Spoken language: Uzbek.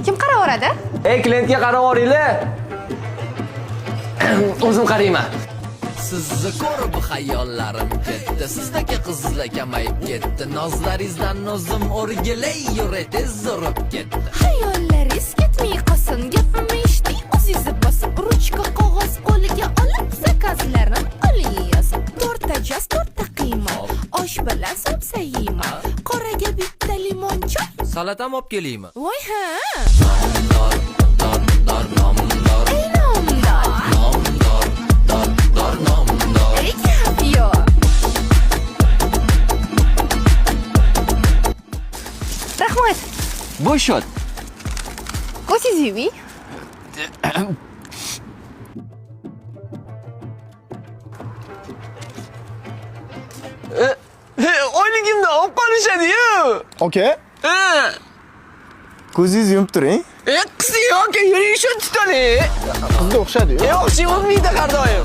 Kim qaraveradi? Ey, klientga qarab oringlar. O'zim qarayman. Sizni ko'rib xayollarim ketdi, sizdagi qizlar kamayib ketdi, nozlaringizdan o'zim o'rgilay yurib tez urib ketdi. Hayollaringiz ketmay qolsin, gapimni eshiting, o'zingiz bosib, ruchka qog'oz qo'liga olib, zakazlarni oling yozib. To'rtta joz, to'rtta qiyma, osh bilan somsa yeyman, qoraga bitta limon choy. Salatam olib kelaymi? Voy ha! Nomdor, nomdor. Ey nomdor! Nomdor. Ey kafiyo! Rahmat. Bu shot. Ko'zingiz yuving. Oyligimni olib qolishadi-yu. Aka, ko'zingizni yumib turing. Qisi yo'q, yuring shu tutani. Qizga o'xshadi-yu. Yo'q, shu bo'lmaydi har doim.